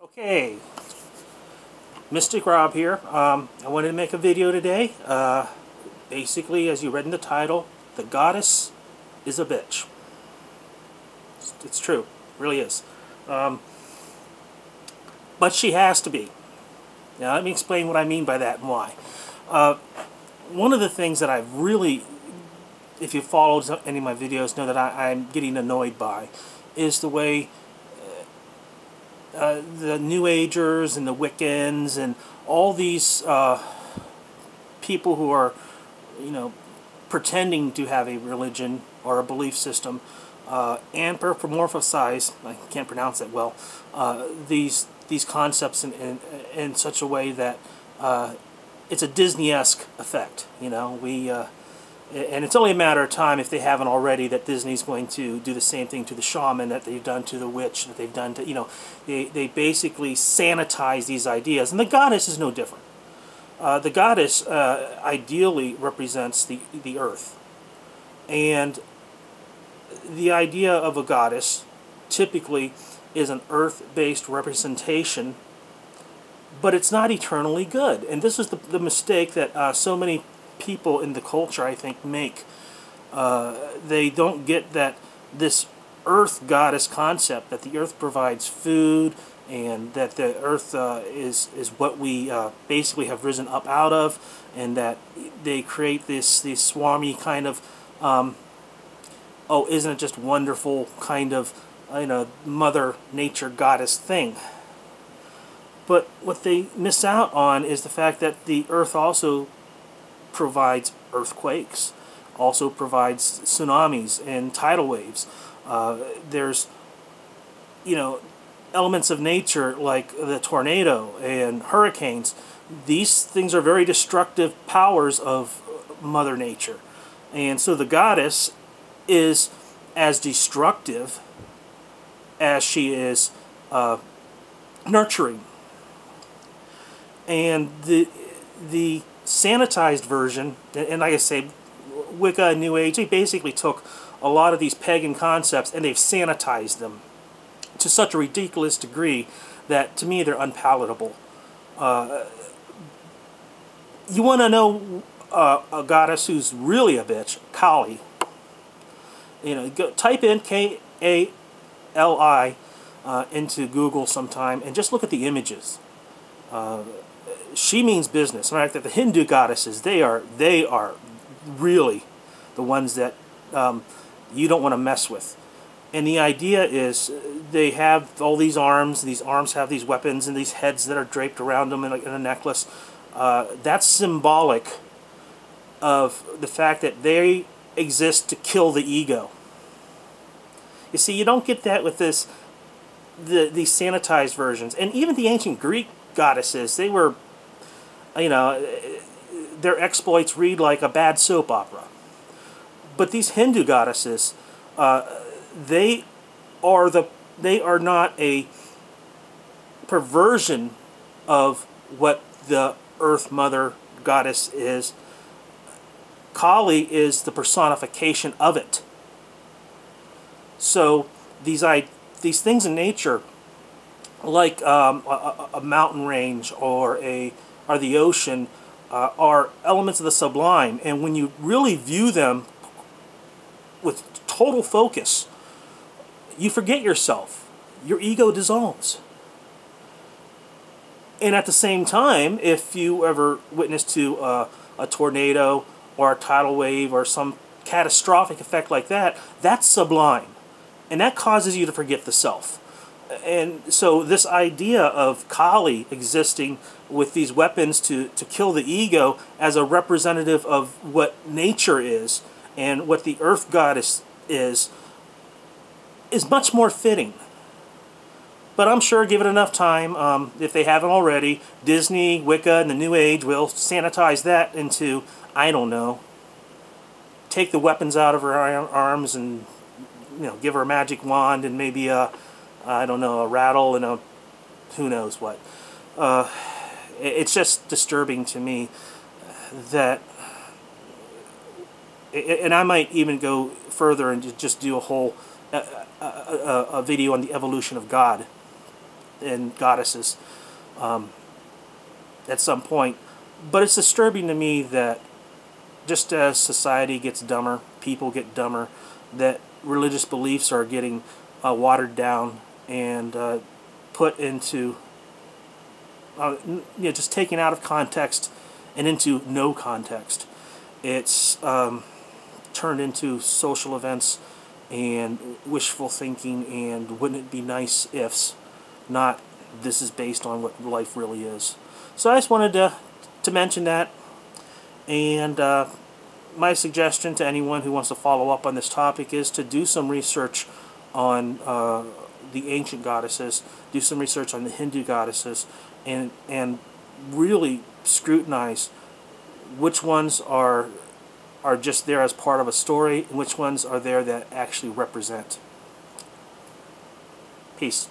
Okay, Mystic Rob here. I wanted to make a video today. Basically, as you read in the title, the goddess is a bitch. It's true, it really is. But she has to be. Now, let me explain what I mean by that and why. One of the things that I've really, if you followed any of my videos, know that I'm getting annoyed by, is the way the New Agers and the Wiccans and all these people who are, pretending to have a religion or a belief system, anthropomorphize, I can't pronounce that well, these concepts in such a way that it's a Disney-esque effect. And it's only a matter of time, if they haven't already, that Disney's going to do the same thing to the shaman that they've done to the witch, that they've done to, they basically sanitize these ideas. And the goddess is no different. The goddess ideally represents the earth. And the idea of a goddess typically is an earth-based representation, but it's not eternally good. And this is the mistake that so many people in the culture, I think, make. They don't get that this earth goddess concept, that the earth provides food, and that the earth is what we basically have risen up out of, and that they create this swarmy kind of oh, isn't it just wonderful kind of Mother Nature goddess thing. But what they miss out on is the fact that the earth also provides earthquakes, also provides tsunamis and tidal waves. There's, elements of nature like the tornado and hurricanes. These things are very destructive powers of Mother Nature. And so the goddess is as destructive as she is nurturing. And the sanitized version, and like I say, Wicca and New Age, they basically took a lot of these pagan concepts and they've sanitized them to such a ridiculous degree that, to me, they're unpalatable. You want to know a goddess who's really a bitch? Kali. Go type in Kali into Google sometime and just look at the images. She means business. In fact, that the Hindu goddesses, they are really the ones that you don't want to mess with. And the idea is they have all these arms have these weapons, and these heads that are draped around them in a necklace. That's symbolic of the fact that they exist to kill the ego. You see, you don't get that with these sanitized versions. And even the ancient Greek goddesses, they were, their exploits read like a bad soap opera. But these Hindu goddesses, they are not a perversion of what the Earth Mother goddess is. Kali is the personification of it. So these things in nature, like a mountain range or the ocean, are elements of the sublime. And when you really view them with total focus, you forget yourself. Your ego dissolves. And at the same time, if you ever witness to a tornado or a tidal wave or some catastrophic effect like that, that's sublime. And that causes you to forget the self. And so this idea of Kali existing with these weapons to kill the ego as a representative of what nature is and what the earth goddess is much more fitting. But I'm sure, give it enough time, if they haven't already, Disney, Wicca, and the New Age will sanitize that into, I don't know, take the weapons out of her arms and give her a magic wand and maybe a, I don't know, a rattle and a who knows what. It's just disturbing to me that, and I might even go further and just do a whole a video on the evolution of God. and goddesses at some point. But it's disturbing to me that just as society gets dumber, people get dumber, that religious beliefs are getting watered down and put into, just taken out of context and into no context. It's turned into social events and wishful thinking and wouldn't it be nice ifs, not this is based on what life really is. So I just wanted to mention that, and my suggestion to anyone who wants to follow up on this topic is to do some research on the ancient goddesses, do some research on the Hindu goddesses, and really scrutinize which ones are just there as part of a story and which ones are there that actually represent. Peace.